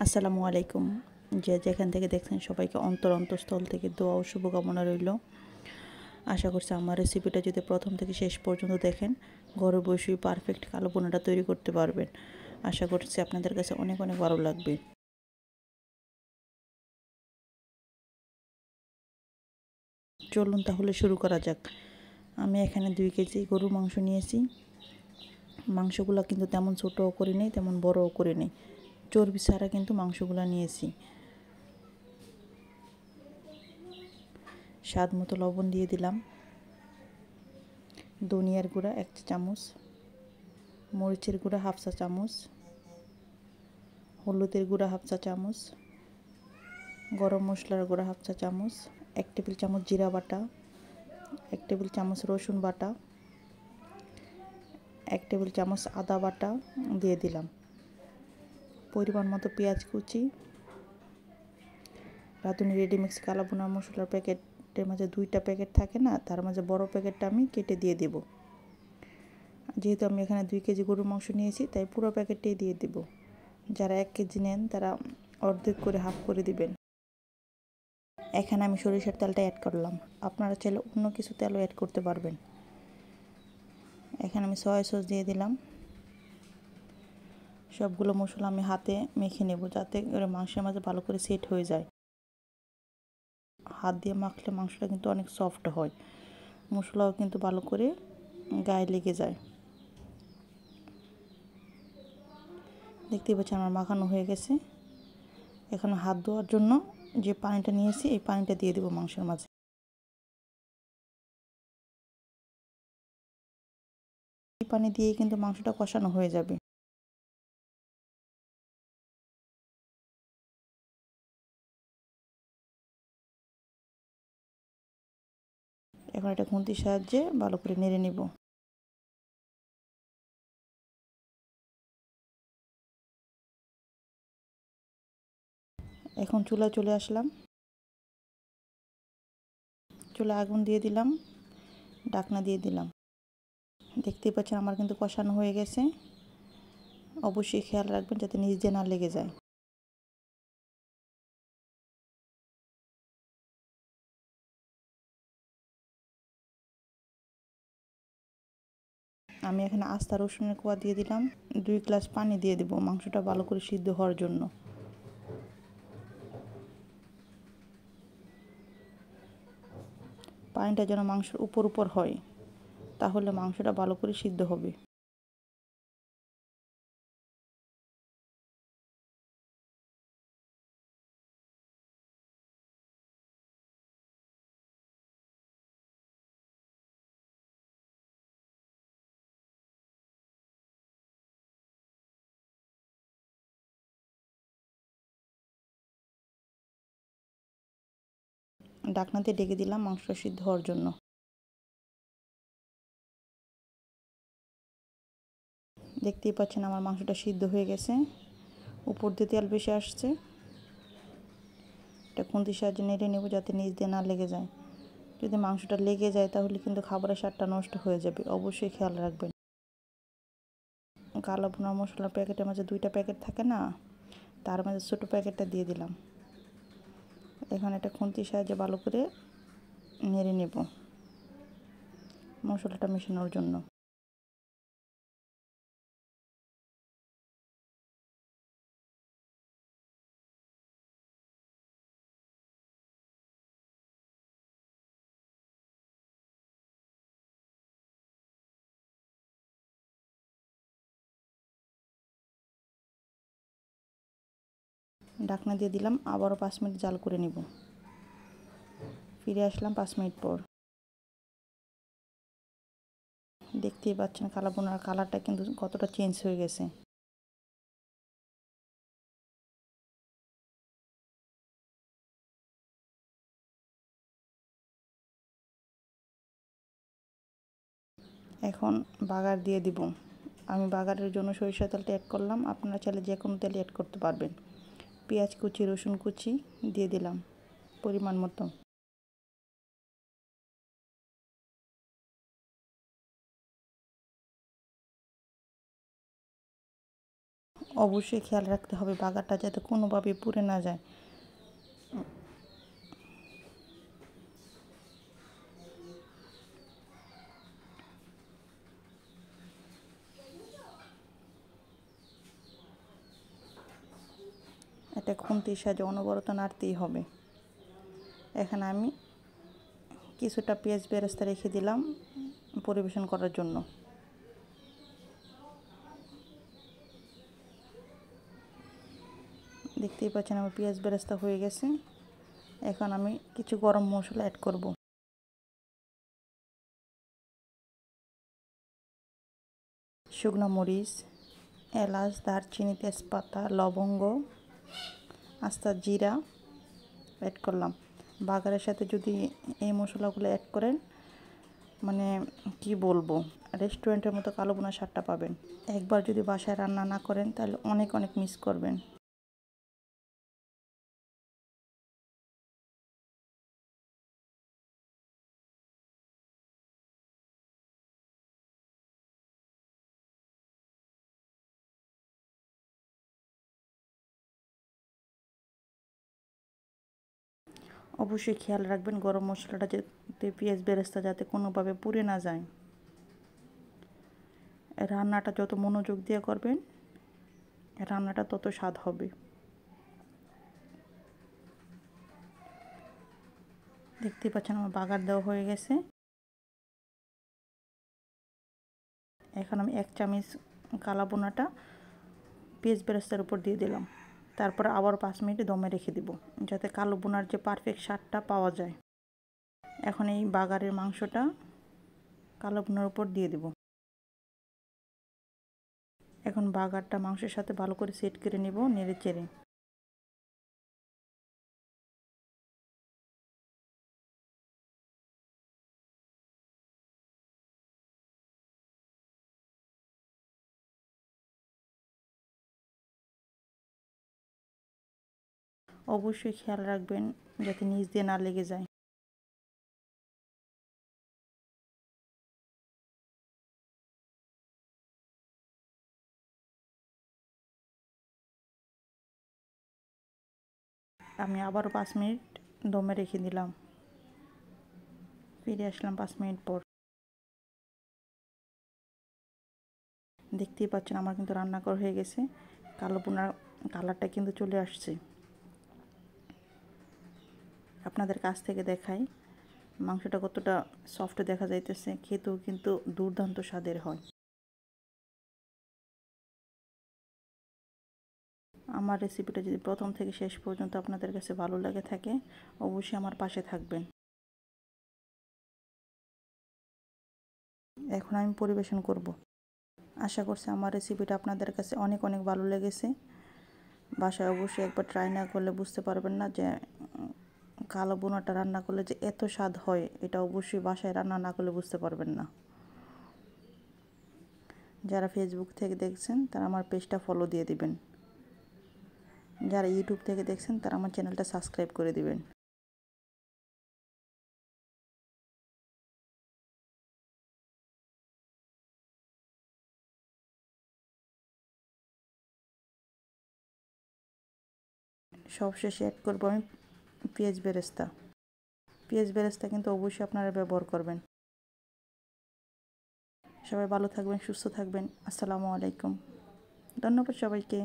আসসালামু আলাইকুম। যে যেখান থেকে দেখছেন সবাইকে অন্তরস্থল থেকে দোয়া ও শুভকামনা রইল। আশা করছি আমার রেসিপিটা যদি প্রথম থেকে শেষ পর্যন্ত দেখেন, ঘরে বসেই পারফেক্ট কালো বোনাটা তৈরি করতে পারবেন। আশা করছি আপনাদের কাছে অনেক অনেক ভালো লাগবে। চলুন তাহলে শুরু করা যাক। আমি এখানে 2 কেজি গরুর মাংস নিয়েছি। মাংসগুলো কিন্তু তেমন ছোটও করে নেই, তেমন বড়ও করে নেই, চর্বি ছাড়া কিন্তু মাংসগুলো নিয়েছি। স্বাদ মতো লবণ দিয়ে দিলাম, ধনিয়ার গুঁড়া 1 চা চামচ, মরিচের গুঁড়া 1/2 চা চামচ, হলুদের গুঁড়া 1/2 চা চামচ, গরম মশলার গুঁড়া 1/2 চা চামচ, 1 টেবিল চামচ জিরা বাটা, 1 টেবিল চামচ রসুন বাটা, 1 টেবিল চামচ আদা বাটা দিয়ে দিলাম, পরিমাণ মতো পেঁয়াজ কুচি। রাঁধুনি রেডিমিক্স কালো ভুনা মশলার প্যাকেটের মাঝে 2টা প্যাকেট থাকে না, তার মাঝে বড় প্যাকেটটা আমি কেটে দিয়ে দেব। যেহেতু আমি এখানে 2 কেজি গরুর মাংস নিয়েছি, তাই পুরো প্যাকেটটাই দিয়ে দেব। যারা 1 কেজি নেন তারা অর্ধেক করে হাফ করে দিবেন। এখানে আমি সরিষার তেলটা অ্যাড করলাম, আপনারা চাইলে অন্য কিছু তেলও অ্যাড করতে পারবেন। এখানে আমি সয়া সস দিয়ে দিলাম। সবগুলো মশলা আমি হাতে মেখে নেব, যাতে করে মাংসের মাঝে ভালো করে সেট হয়ে যায়। হাত দিয়ে মাখলে মাংসটা কিন্তু অনেক সফট হয়, মশলাও কিন্তু ভালো করে গায়ে লেগে যায়। দেখতেই পাচ্ছেন আমার মাখানো হয়ে গেছে। এখন হাত ধোয়ার জন্য যে পানিটা নিয়েছি, এই পানিটা দিয়ে দেব মাংসের মাঝে। এই পানি দিয়েই কিন্তু মাংসটা কষানো হয়ে যাবে। এখন এটা খুন্তির সাহায্যে ভালো করে নেড়ে নেব। এখন চুলায় চলে আসলাম, চুলায় আগুন দিয়ে দিলাম, ঢাকনা দিয়ে দিলাম। দেখতেই পাচ্ছেন আমার কিন্তু কষানো হয়ে গেছে। অবশ্যই খেয়াল রাখবেন যাতে নিচ দিয়ে না লেগে যায়। আমি এখানে আস্তা রসুনের কোয়া দিয়ে দিলাম, 2 গ্লাস পানি দিয়ে দেব মাংসটা ভালো করে সিদ্ধ হওয়ার জন্য। পানিটা যেন মাংসের উপর হয়, তাহলে মাংসটা ভালো করে সিদ্ধ হবে। ঢাকনা দিয়ে ঢেকে দিলাম মাংসটা সিদ্ধ হওয়ার জন্য। দেখতেই পাচ্ছেন আমার মাংসটা সিদ্ধ হয়ে গেছে, উপর দিয়ে তেল বেশি আসছে। এটা খুন্তির সাহায্যে নেড়ে নেব যাতে নিচ দিয়ে না লেগে যায়। যদি মাংসটা লেগে যায় তাহলে কিন্তু খাবারের স্বাদটা নষ্ট হয়ে যাবে, অবশ্যই খেয়াল রাখবেন। কালো ভুনা মশলার প্যাকেটের মাঝে 2টা প্যাকেট থাকে না, তার মাঝে ছোটো প্যাকেটটা দিয়ে দিলাম। এখন এটা খুন্তির সাহায্যে ভালো করে নেড়ে নেব মশলাটা মেশানোর জন্য। ঢাকনা দিয়ে দিলাম, আবারও 5 মিনিট জাল করে নিব। ফিরে আসলাম 5 মিনিট পর। দেখতেই পাচ্ছেন কালো ভুনার কালারটা কিন্তু কতটা চেঞ্জ হয়ে গেছে। এখন বাগার দিয়ে দিব। আমি বাগারের জন্য সরিষার তেলটা অ্যাড করলাম, আপনারা চাইলে যে কোনো তেল অ্যাড করতে পারবেন। পেঁয়াজ কুচি, রসুন কুচি দিয়ে দিলাম পরিমাণ মতো। অবশ্যই খেয়াল রাখতে হবে বাগারটা যাতে কোনোভাবে পুড়ে না যায়। এটা খুন্তির সাহায্যে অনবরত নাড়তেই হবে। এখানে আমি কিছুটা পেঁয়াজ বেরেস্তা রেখে দিলাম পরিবেশন করার জন্য। দেখতেই পাচ্ছেন আমার পেঁয়াজ বেরেস্তা হয়ে গেছে। এখন আমি কিছু গরম মশলা অ্যাড করব। শুকনো মরিচ, এলাচ, দারচিনি, তেজপাতা, লবঙ্গ, আস্তা জিরা অ্যাড করলাম। বাগারের সাথে যদি এই মশলাগুলো অ্যাড করেন মানে কি বলবো, রেস্টুরেন্টের মতো কালো বোনা স্বাদটা পাবেন। একবার যদি বাসায় রান্না না করেন তাহলে অনেক অনেক মিস করবেন। অবশ্যই খেয়াল রাখবেন গরম মশলাটা যাতে পেঁয়াজ বেরেস্তা যাতে কোনোভাবে পুড়ে না যায়। রান্নাটা যত মনোযোগ দিয়ে করবেন রান্নাটা তত স্বাদ হবে। দেখতে পাচ্ছেন আমার বাগার দেওয়া হয়ে গেছে। এখন আমি 1 চামচ কালা বোনাটা পেঁয়াজ বেরেস্তার উপর দিয়ে দিলাম। তারপর আবার 5 মিনিট দমে রেখে দিব যাতে কালো বোনার যে পারফেক্ট স্বাদটা পাওয়া যায়। এখন এই বাগারের মাংসটা কালো বোনার উপর দিয়ে দিব। এখন বাগারটা মাংসের সাথে ভালো করে সেট করে নিব নেড়ে চেড়ে। অবশ্যই খেয়াল রাখবেন যাতে নিচ দিয়ে না লেগে যায়। আমি আবারও 5 মিনিট দমে রেখে দিলাম। ফিরে আসলাম 5 মিনিট পর। দেখতেই পাচ্ছেন আমার কিন্তু রান্না করা হয়ে গেছে। কালো বোনার কালারটা কিন্তু চলে আসছে। আপনাদের কাছ থেকে দেখাই মাংসটা কতটা সফট দেখা যাইতেছে, খেতেও কিন্তু দুর্দান্ত স্বাদের হয়। আমার রেসিপিটা যদি প্রথম থেকে শেষ পর্যন্ত আপনাদের কাছে ভালো লাগে থাকে অবশ্যই আমার পাশে থাকবেন। এখন আমি পরিবেশন করব। আশা করছি আমার রেসিপিটা আপনাদের কাছে অনেক অনেক ভালো লেগেছে। বাসায় অবশ্যই একবার ট্রাই না করলে বুঝতে পারবেন না যে কালো বোনাটা রান্না করলে যে এত স্বাদ হয়, এটা অবশ্যই বাসায় রান্না না করলে বুঝতে পারবেন না। যারা ফেসবুক থেকে দেখছেন তারা আমার পেজটা ফলো দিয়ে দিবেন। যারা ইউটিউব থেকে দেখছেন তারা আমার চ্যানেলটা সাবস্ক্রাইব করে দিবেন। সবশেষে অ্যাড করবো আমি পেঁয়াজ বেরেস্তা। পেঁয়াজ বেরেস্তা কিন্তু অবশ্যই আপনারা ব্যবহার করবেন। সবাই ভালো থাকবেন, সুস্থ থাকবেন। আসসালামু আলাইকুম। ধন্যবাদ সবাইকে।